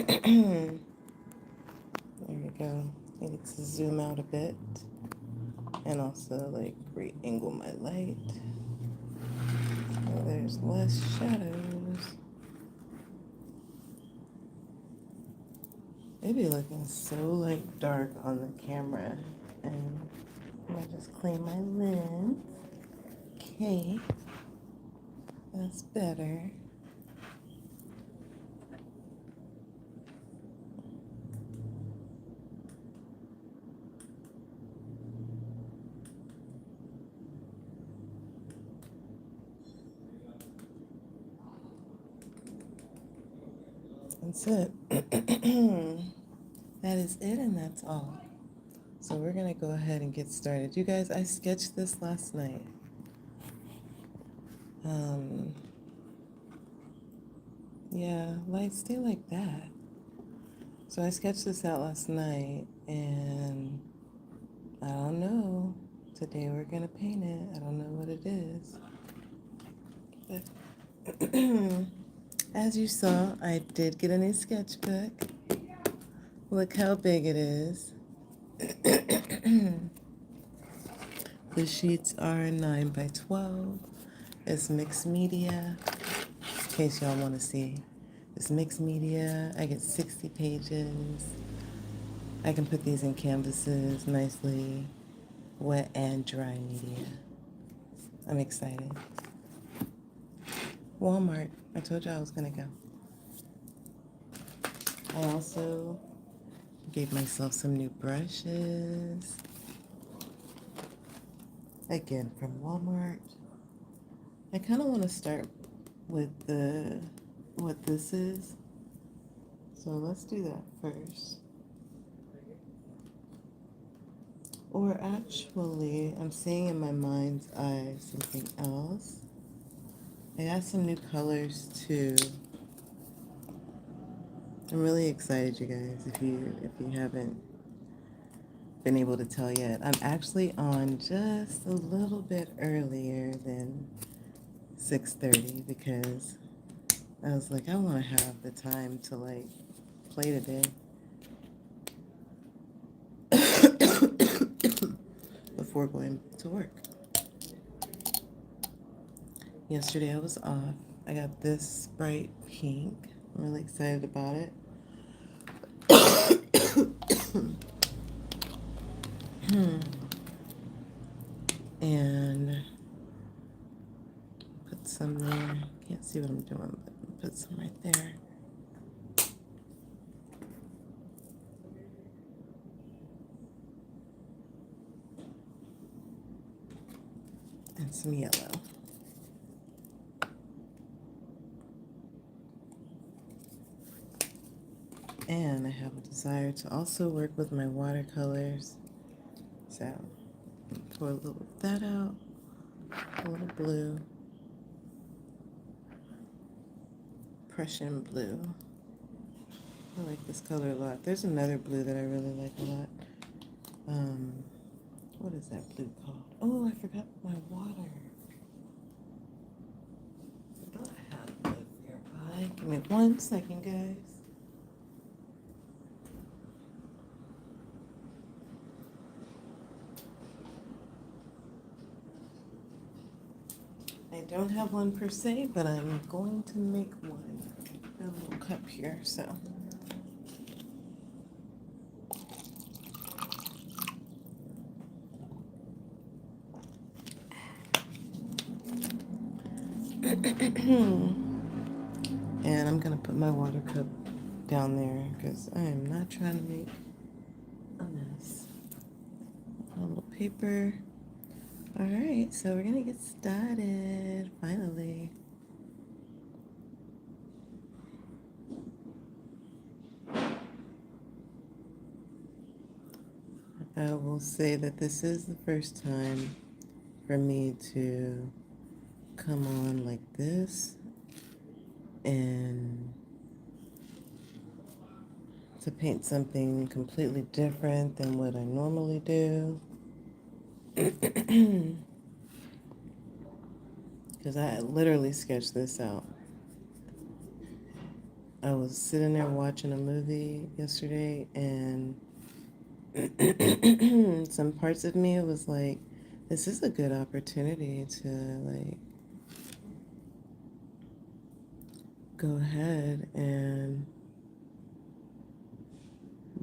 There we go. I need to zoom out a bit and also like re-angle my light so there's less shadows. It'd be looking so like dark on the camera, and I'm gonna just clean my lens. Okay, that's better. That's it. That is it, and that's all. So we're gonna go ahead and get started. You guys, I sketched this last night. Um, yeah, lights stay like that. So I sketched this out last night, and I don't know. Today we're gonna paint it. I don't know what it is. But as you saw, I did get a new sketchbook. Look how big it is. The sheets are 9 by 12. It's mixed media, in case y'all want to see. It's mixed media. I get 60 pages. I can put these in canvases nicely, wet and dry media. I'm excited. Walmart. I told you I was going to go. I also gave myself some new brushes. Again, from Walmart. I kind of want to start with what this is. So let's do that first. Or actually, I'm seeing in my mind's eye something else. I got some new colors too. I'm really excited, you guys. If you haven't been able to tell yet, I'm actually on just a little bit earlier than 6:30 because I was like, I want to have the time to like play today before going to work. Yesterday I was off. I got this bright pink. I'm really excited about it. And put some there. Can't see what I'm doing, but put some right there. And some yellow. And I have a desire to also work with my watercolors. So pour a little of that out, a little blue, Prussian blue. I like this color a lot. There's another blue that I really like a lot. What is that blue called? Oh, I forgot my water. I thought I had it nearby. Give me 1 second, guys. I don't have one per se, but I'm going to make one. Got a little cup here, so. And I'm gonna put my water cup down there because I am not trying to make a mess. A little paper. All right, so we're gonna get started finally. I will say that this is the first time for me to come on like this and to paint something completely different than what I normally do. Because I literally sketched this out I was sitting there watching a movie yesterday, and some parts of me was like, this is a good opportunity to like go ahead and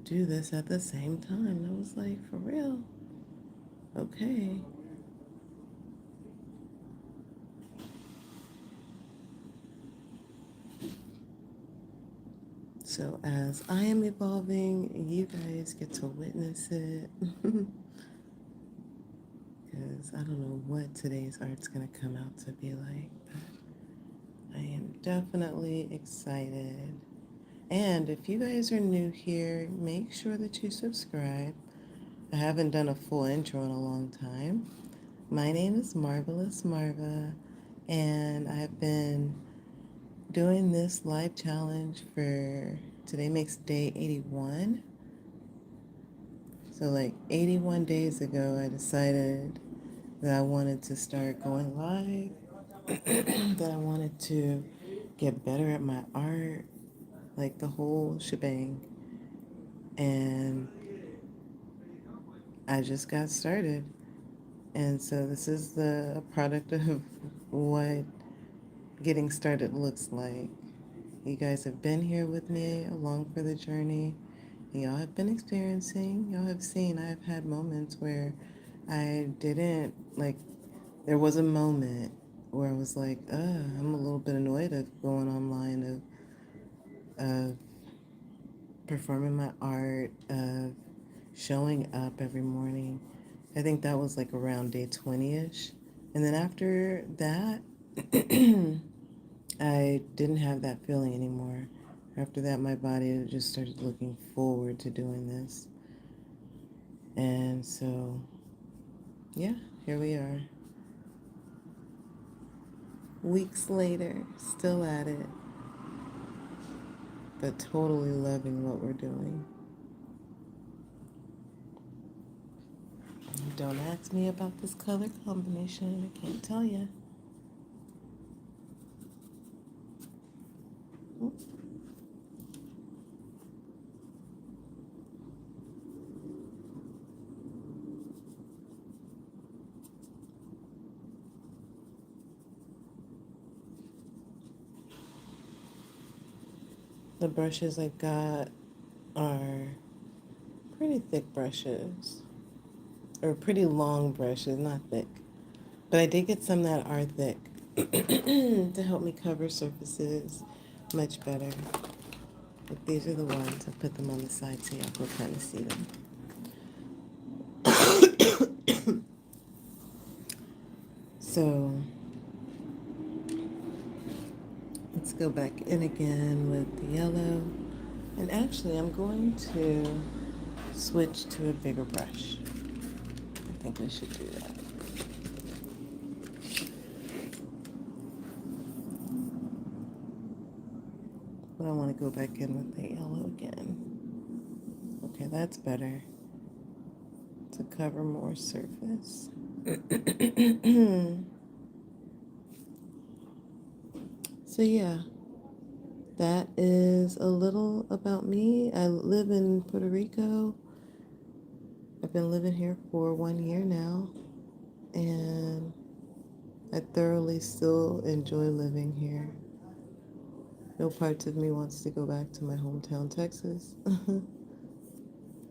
do this at the same time. I was like, for real? Okay. So as I am evolving, you guys get to witness it. Because I don't know what today's art's going to come out to be like, but I am definitely excited. And if you guys are new here, make sure that you subscribe. I haven't done a full intro in a long time. My name is Marvelous Marva, and I've been doing this live challenge for, today makes day 81. So like 81 days ago, I decided that I wanted to start going live, that I wanted to get better at my art, like the whole shebang. And I just got started. And so this is the product of what getting started looks like. You guys have been here with me along for the journey. Y'all have been experiencing, y'all have seen, I've had moments where I didn't, like, there was a moment where I was like, I'm a little bit annoyed of going online, of performing my art, of showing up every morning. I think that was like around day 20-ish. And then after that, I didn't have that feeling anymore. After that, my body just started looking forward to doing this. And so, yeah, here we are. Weeks later, still at it, but totally loving what we're doing. Don't ask me about this color combination. I can't tell you. The brushes I got are pretty thick brushes, or pretty long brushes, not thick. But I did get some that are thick to help me cover surfaces much better. But these are the ones. I put them on the side so y'all can kind of see them. So let's go back in again with the yellow. And actually, I'm going to switch to a bigger brush. I think we should do that. But I want to go back in with the yellow again. Okay, that's better. To cover more surface. So yeah, that is a little about me. I live in Puerto Rico. I've been living here for 1 year now, and I thoroughly still enjoy living here. No parts of me wants to go back to my hometown, Texas.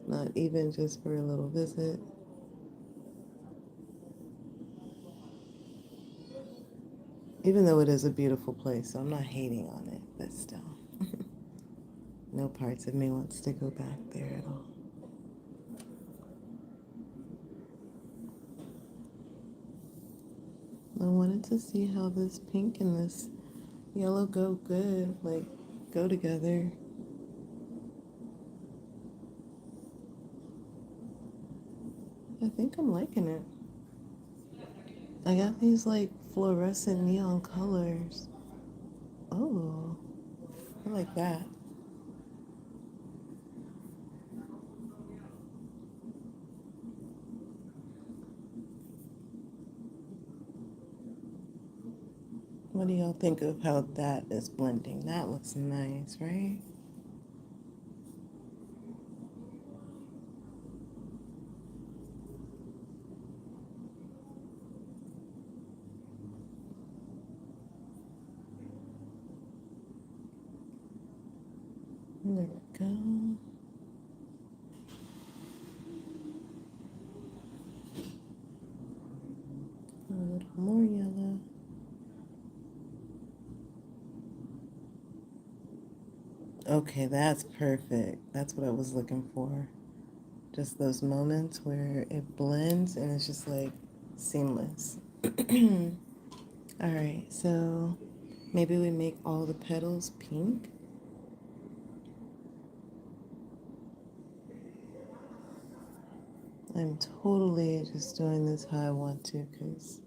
Not even just for a little visit. Even though it is a beautiful place, so I'm not hating on it, but still. No parts of me wants to go back there at all. I wanted to see how this pink and this yellow go good, like go together. I think I'm liking it. I got these like fluorescent neon colors. Oh, I like that. What do y'all think of how that is blending? That looks nice, right? There we go. A little more yellow. Okay, that's perfect. That's what I was looking for. Just those moments where it blends and it's just like seamless. All right, so maybe we make all the petals pink. I'm totally just doing this how I want to because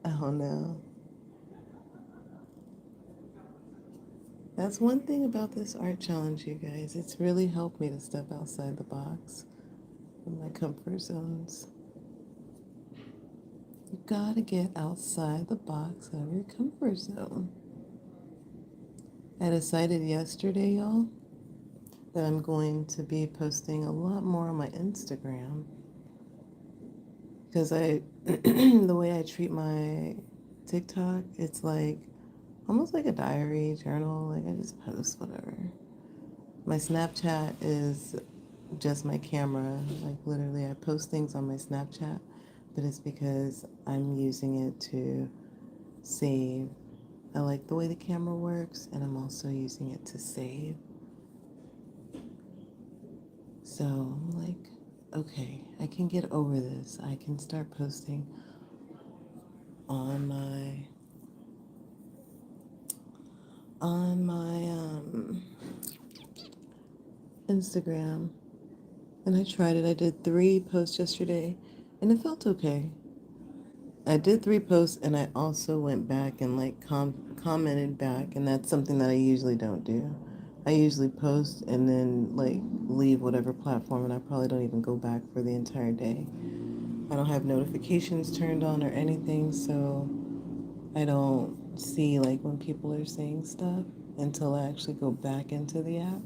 I don't know. That's one thing about this art challenge, you guys. It's really helped me to step outside the box from my comfort zones. You gotta get outside the box of your comfort zone. I decided yesterday, y'all, that I'm going to be posting a lot more on my Instagram because the way I treat my TikTok, it's like almost like a diary journal. Like I just post whatever. My Snapchat is just my camera. Like literally, I post things on my Snapchat, but it's because I'm using it to save. I like the way the camera works, and I'm also using it to save. So I'm like, okay, I can get over this. I can start posting on my Instagram. And I tried it. I did 3 posts yesterday, and it felt okay. I did 3 posts, and I also went back and like commented back, and that's something that I usually don't do. I usually post and then like leave whatever platform, and I probably don't even go back for the entire day. I don't have notifications turned on or anything, so I don't see like when people are saying stuff until I actually go back into the app.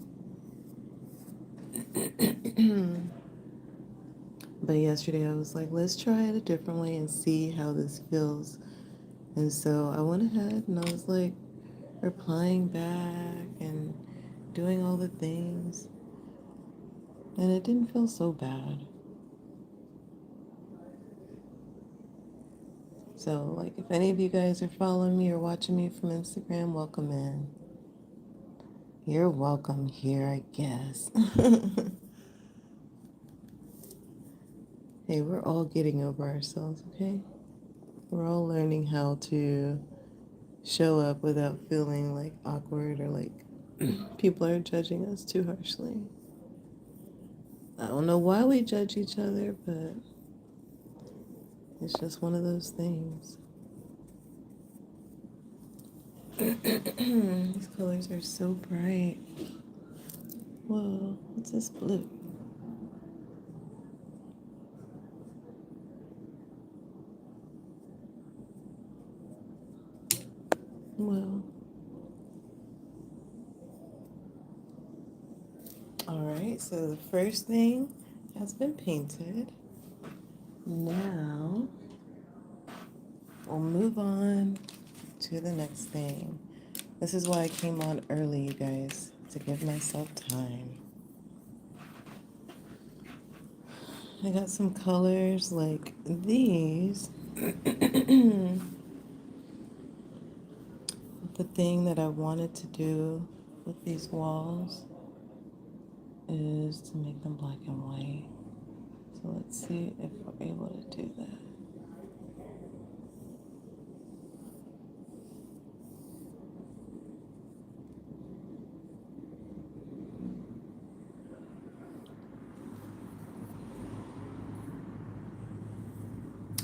But yesterday I was like, let's try it a different way and see how this feels. And so I went ahead and I was like replying back and doing all the things. And it didn't feel so bad. So, like, if any of you guys are following me or watching me from Instagram, welcome in. You're welcome here, I guess. Hey, we're all getting over ourselves, okay? We're all learning how to show up without feeling like awkward or like people are judging us too harshly. I don't know why we judge each other, but it's just one of those things. These colors are so bright. Whoa, what's this blue? Whoa. Alright, so the first thing has been painted. Now we'll move on to the next thing. This is why I came on early, you guys, to give myself time. I got some colors like these. The thing that I wanted to do with these walls is to make them black and white. So let's see if we're able to do that.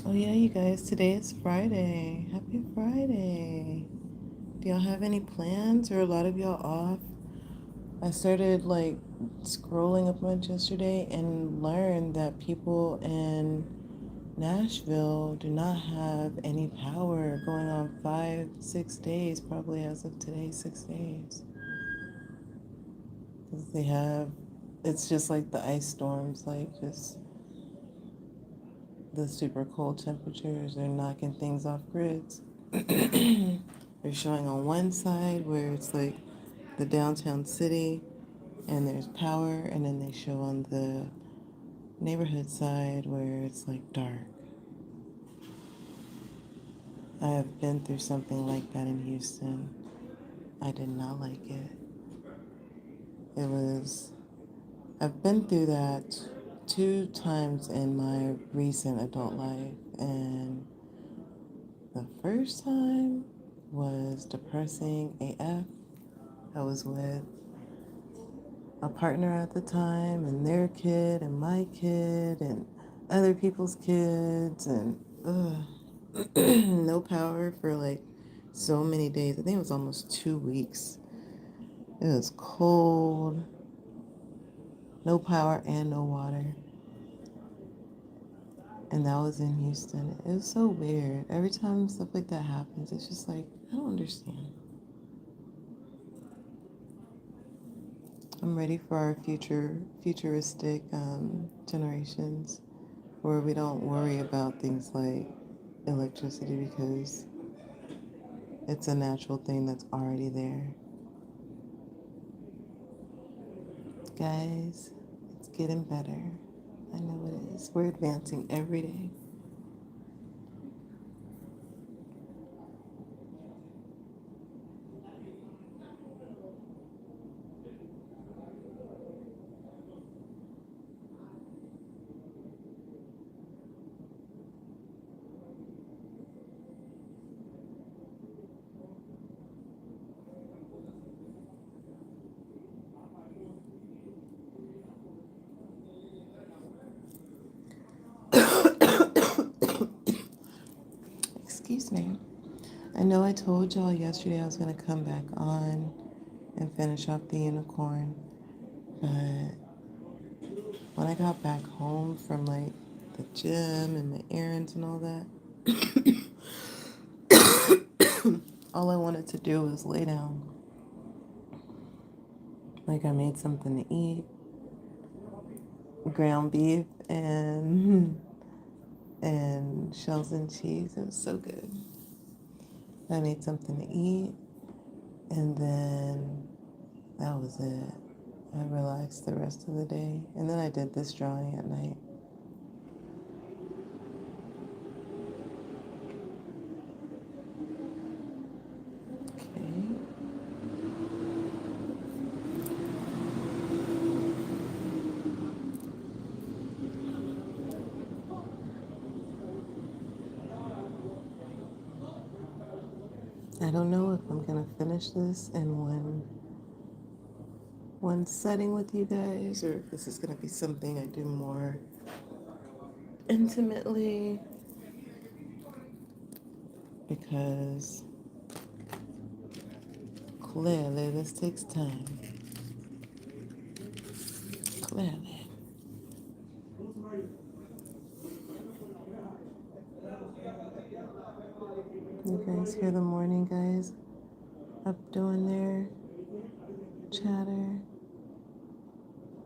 Oh yeah, you guys, today is Friday. Happy Friday. Do y'all have any plans or a lot of y'all off? I started like scrolling up much yesterday and learned that people in Nashville do not have any power going on 5, 6 days, probably as of today, 6 days. Because they have, it's just like the ice storms, like just the super cold temperatures are knocking things off grids. They're showing on one side where it's like the downtown city and there's power, and then they show on the neighborhood side where it's like dark. I have been through something like that in Houston. I did not like it. I've been through that 2 times in my recent adult life, and the first time was depressing AF. I was with a partner at the time, and their kid, and my kid, and other people's kids, and no power for like so many days. I think it was almost 2 weeks. It was cold, no power, and no water. And that was in Houston. It was so weird. Every time stuff like that happens, it's just like, I don't understand. I'm ready for our futuristic generations where we don't worry about things like electricity because it's a natural thing that's already there. Guys, it's getting better. I know it is. We're advancing every day. Excuse me. I know I told y'all yesterday I was going to come back on and finish off the unicorn, but when I got back home from like the gym and my errands and all that, all I wanted to do was lay down. Like I made something to eat, ground beef and shells and cheese. It was so good. I made something to eat, and then that was it. I relaxed the rest of the day, and then I did this drawing at night. Okay. I don't know if I'm gonna finish this in one setting with you guys, or if this is gonna be something I do more intimately, because clearly this takes time. Clearly. You guys hear the morning guys up doing their chatter,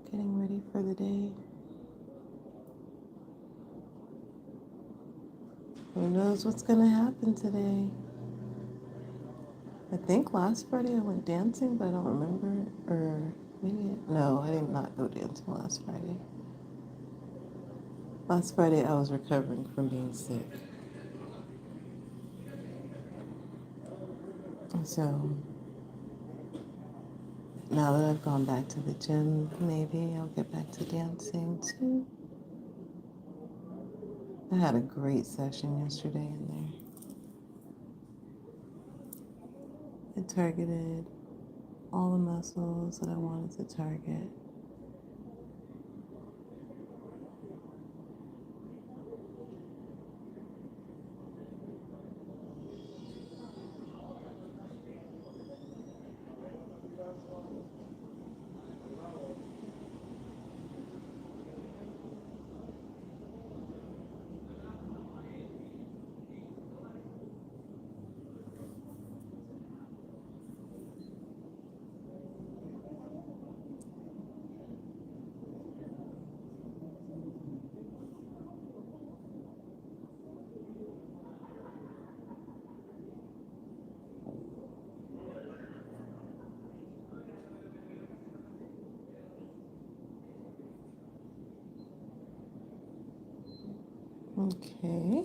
getting ready for the day. Who knows what's gonna happen today? I think last Friday I went dancing, but I don't remember. Or maybe, no, I did not go dancing last Friday. Last Friday I was recovering from being sick. So now that I've gone back to the gym, maybe I'll get back to dancing too. I had a great session yesterday in there. It targeted all the muscles that I wanted to target. Okay.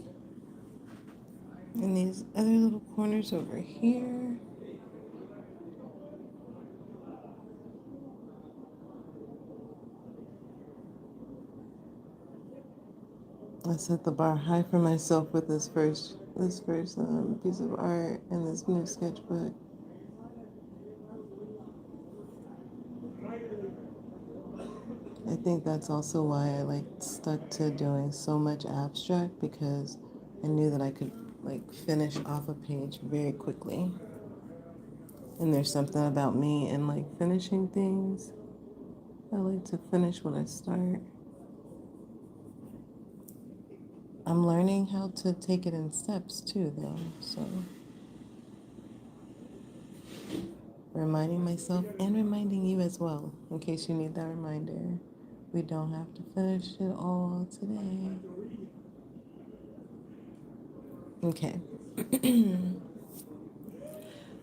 And these other little corners over here. I set the bar high for myself with this first piece of art and this new sketchbook. I think that's also why I stuck to doing so much abstract, because I knew that I could finish off a page very quickly. And there's something about me and finishing things. I like to finish when I start. I'm learning how to take it in steps too, though, so reminding myself and reminding you as well, in case you need that reminder. We don't have to finish it all today. Okay.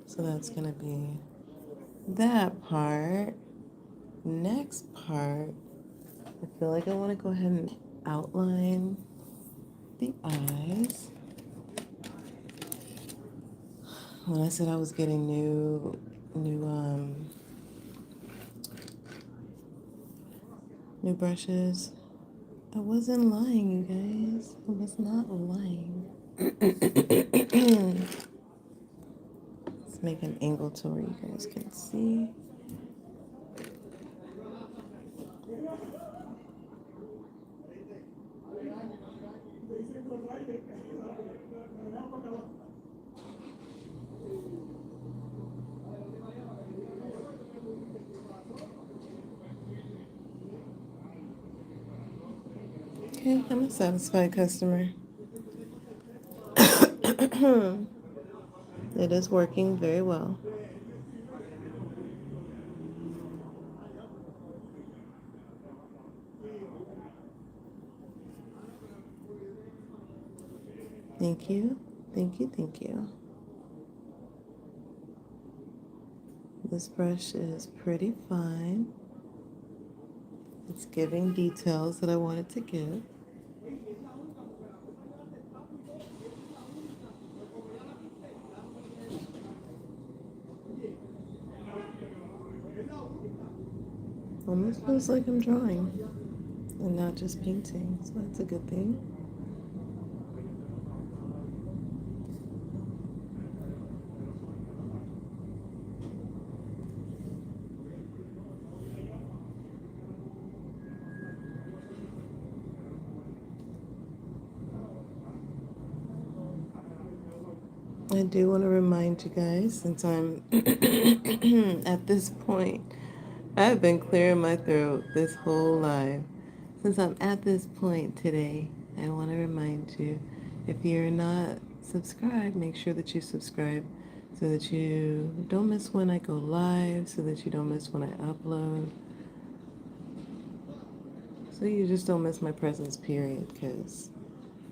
So that's going to be that part. Next part, I feel like I want to go ahead and outline the eyes. When I said I was getting new brushes, I wasn't lying, you guys. I was not lying. Let's make an angle to where you guys can see. Okay, I'm a satisfied customer. It is working very well. Thank you. Thank you. Thank you. This brush is pretty fine. It's giving details that I wanted to give. Almost feels like I'm drawing and not just painting, so that's a good thing. I do want to remind you guys, since I'm at this point, I've been clearing my throat this whole live. Since I'm at this point today, I want to remind you, if you're not subscribed, make sure that you subscribe so that you don't miss when I go live, so that you don't miss when I upload, so you just don't miss my presence, period, because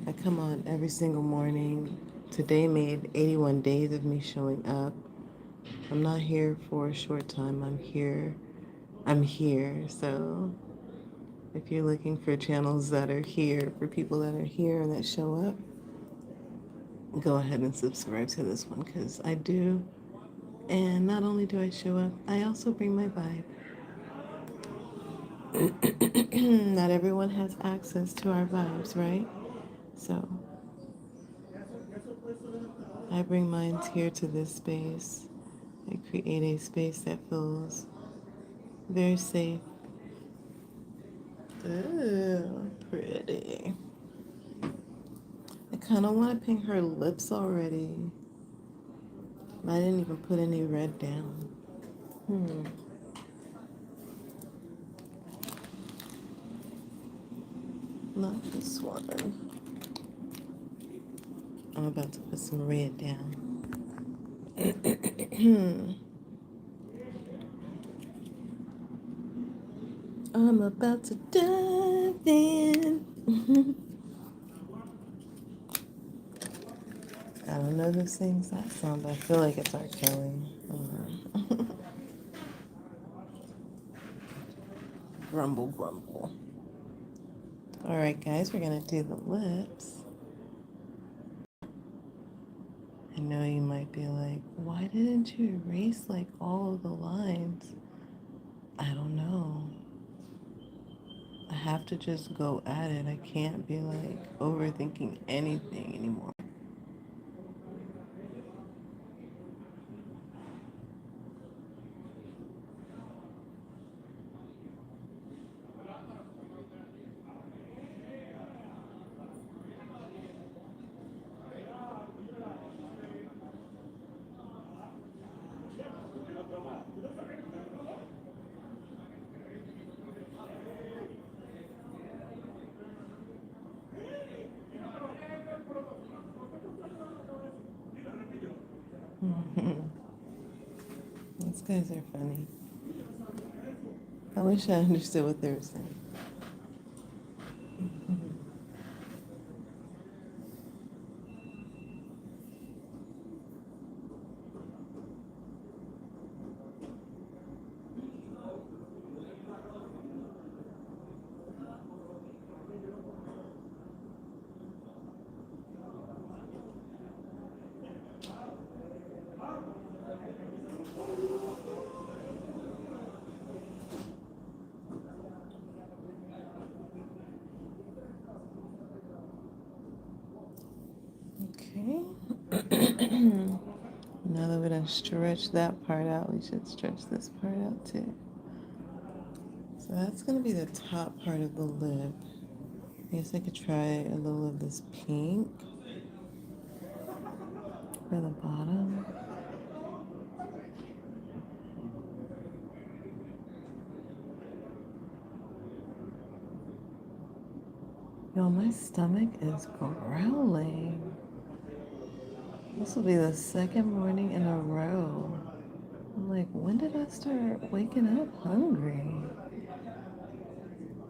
I come on every single morning. Today made 81 days of me showing up. I'm not here for a short time. I'm here. So if you're looking for channels that are here, for people that are here and that show up, go ahead and subscribe to this one, because I do. And not only do I show up, I also bring my vibe. Not everyone has access to our vibes, right? So I bring mine here to this space. I create a space that feels very safe. Ooh, pretty. I kind of want to paint her lips already. I didn't even put any red down. Not this one. I'm about to put some red down. I'm about to dive in. I don't know who sings that song, but I feel like it's R. Kelly. Grumble, grumble. All right, guys, we're going to do the lips. know you might be like, why didn't you erase like all of the lines? I don't know. I have to just go at it. I can't be like overthinking anything anymore. These guys are funny. I wish I understood what they were saying. Okay. Now that we're done stretch that part out, we should stretch this part out too. So that's going to be the top part of the lip. I guess I could try a little of this pink for the bottom. Yo, my stomach is growling. This will be the second morning in a row. I'm like, when did I start waking up hungry?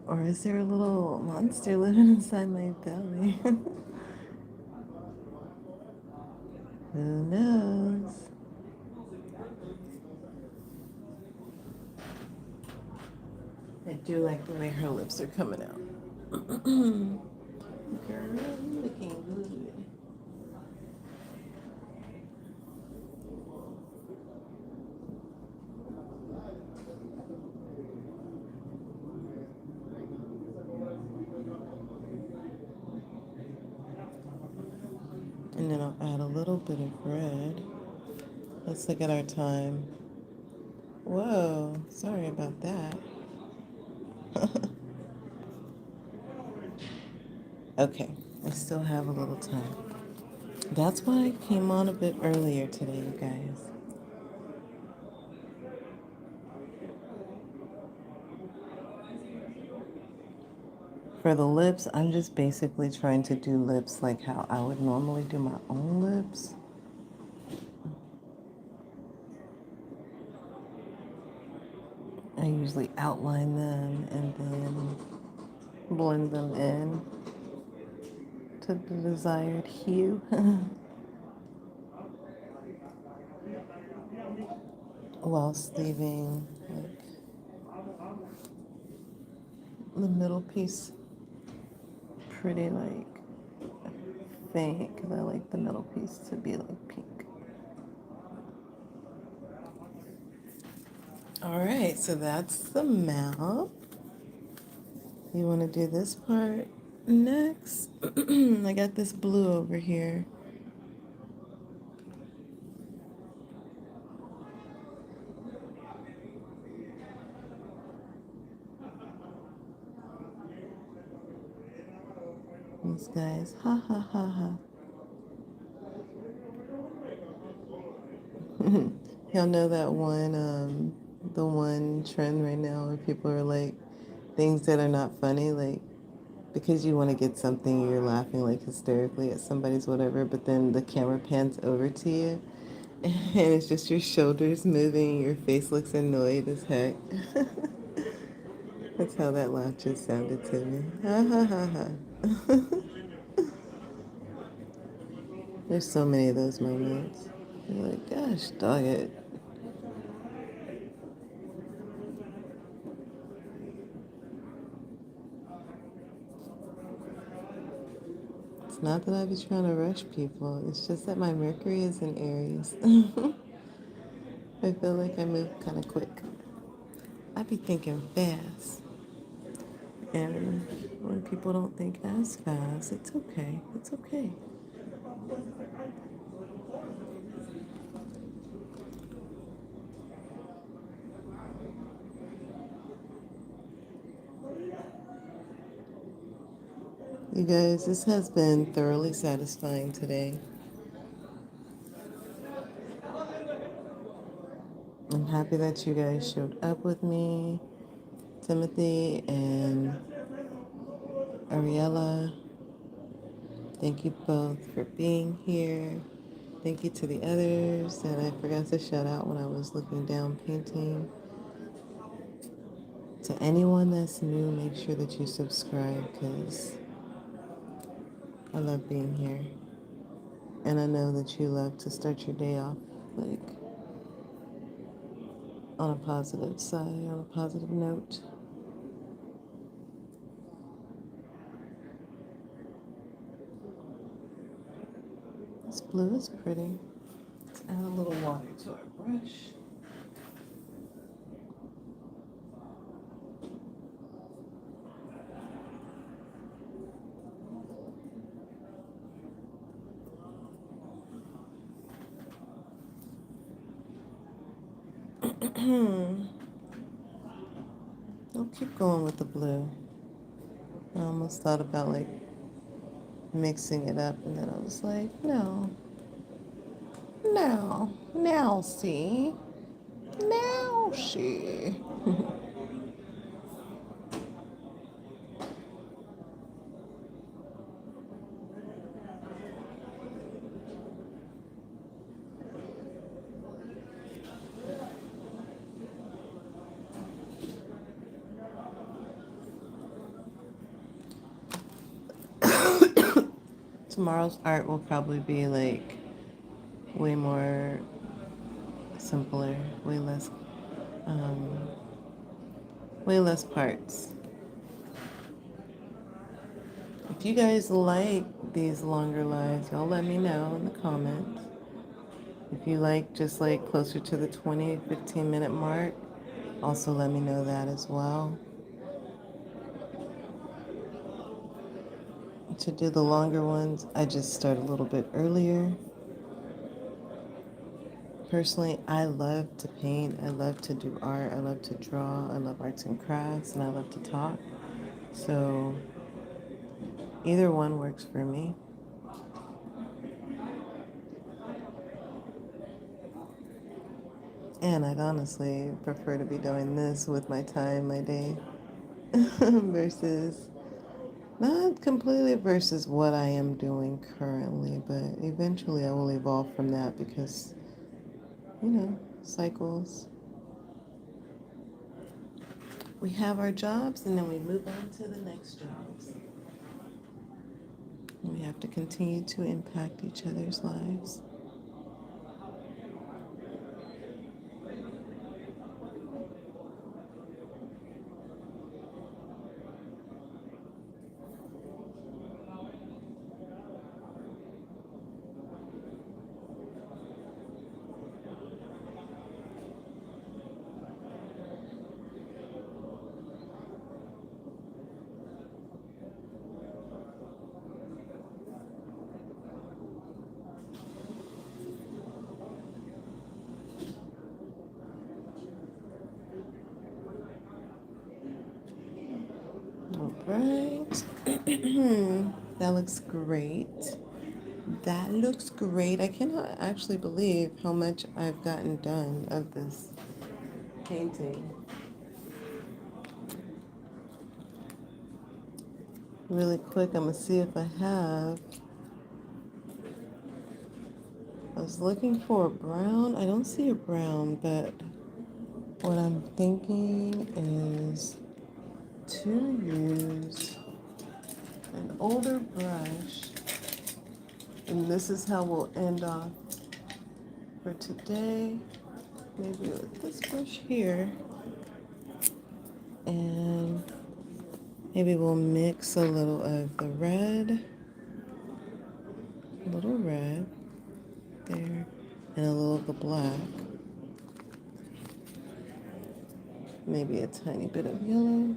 Or is there a little monster living inside my belly? Who knows? I do like the way her lips are coming out. Girl, you looking good. And then I'll add a little bit of red. Let's look at our time. Whoa, sorry about that. Okay, I still have a little time. That's why I came on a bit earlier today, you guys. For the lips, I'm just basically trying to do lips like how I would normally do my own lips. I usually outline them and then blend them in to the desired hue. Whilst leaving like the middle piece pretty like faint because I like the middle piece to be like pink. All right, so that's the mouth. You want to do this part next? I got this blue over here. These guys, ha ha ha ha. Y'all know that one, the one trend right now where people are like, things that are not funny, like, because you want to get something, you're laughing like hysterically at somebody's whatever, but then the camera pans over to you, and it's just your shoulders moving, your face looks annoyed as heck. That's how that laugh just sounded to me. Ha ha ha ha. There's so many of those moments. You're like, gosh, dog it. It's Not that I be trying to rush people. It's just that my Mercury is in Aries. I feel like I move kind of quick. I be thinking fast. And when people don't think as fast, it's okay. It's okay. You guys, this has been thoroughly satisfying today. I'm happy that you guys showed up with me, Timothy and Ariella. Thank you both for being here. Thank you to the others that I forgot to shout out when I was looking down painting. To anyone that's new, make sure that you subscribe because I love being here. And I know that you love to start your day off like on a positive side, on a positive note. This blue is pretty. Let's add a little water to our brush. I'll keep going with the blue. I almost thought about like mixing it up, and then I was like, no, now see, now see. Tomorrow's art will probably be like way more simpler, um, way less parts. If you guys like these longer lives, y'all let me know in the comments. If you like just like closer to the 15-minute mark, also let me know that as well. To do the longer ones, I just start a little bit earlier. Personally, I love to paint, I love to do art, I love to draw, I love arts and crafts, and I love to talk. So either one works for me. And I'd honestly prefer to be doing this with my time, my day, versus, not completely versus what I am doing currently, but eventually I will evolve from that because, cycles. We have our jobs and then we move on to the next jobs. We have to continue to impact each other's lives. All right. That looks great. That looks great. I cannot actually believe how much I've gotten done of this painting. Really quick, I'm going to see if I have. I was looking for a brown. I don't see a brown, but what I'm thinking is to use an older brush. And this is how we'll end off for today. Maybe with this brush here. And maybe we'll mix a little of the red black. Maybe a tiny bit of yellow.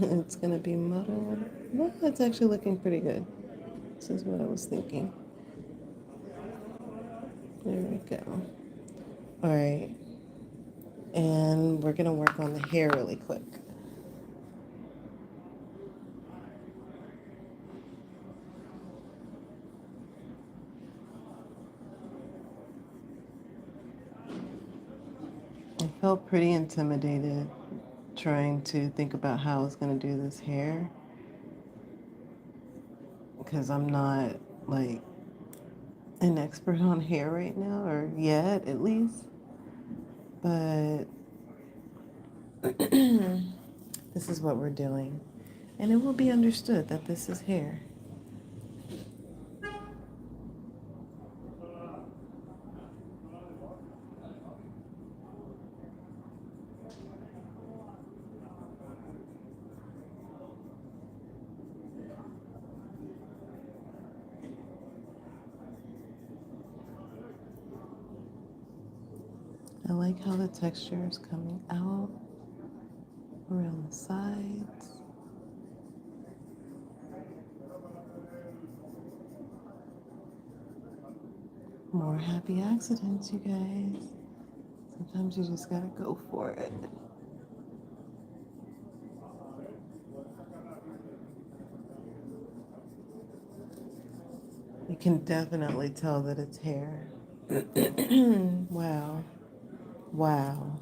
It's gonna be muddled. No, it's actually looking pretty good. This is what I was thinking. There we go. All right. And we're gonna work on the hair really quick. I felt pretty intimidated trying to think about how I was gonna do this hair because I'm not like an expert on hair right now, or yet at least. But this is what we're doing. And it will be understood that this is hair. I like how the texture is coming out around the sides. More happy accidents, you guys. Sometimes you just gotta go for it. You can definitely tell that it's hair. Wow. Wow.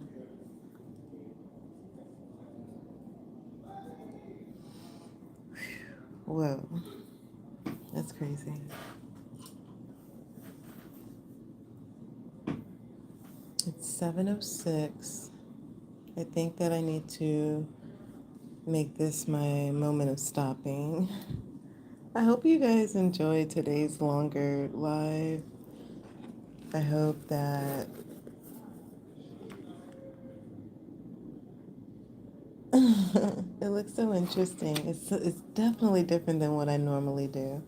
Whoa. That's crazy. It's 7:06. I think that I need to make this my moment of stopping. I hope you guys enjoyed today's longer live. I hope that it looks so interesting. It's definitely different than what I normally do.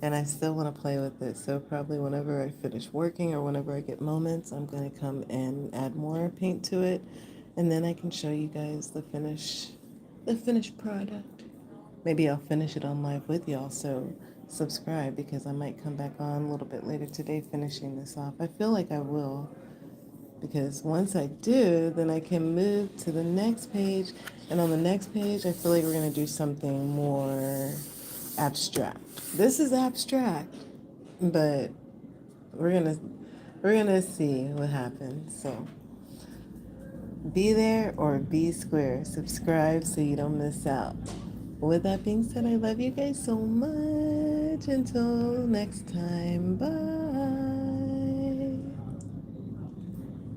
And I still want to play with it. So probably whenever I finish working or whenever I get moments, I'm going to come and add more paint to it. And then I can show you guys the finished product. Maybe I'll finish it on live with y'all. So subscribe because I might come back on a little bit later today finishing this off. I feel like I will. Because once I do, then I can move to the next page. And on the next page, I feel like we're going to do something more abstract. This is abstract, but we're gonna see what happens. So be there or be square. Subscribe so you don't miss out. With that being said, I love you guys so much. Until next time, bye.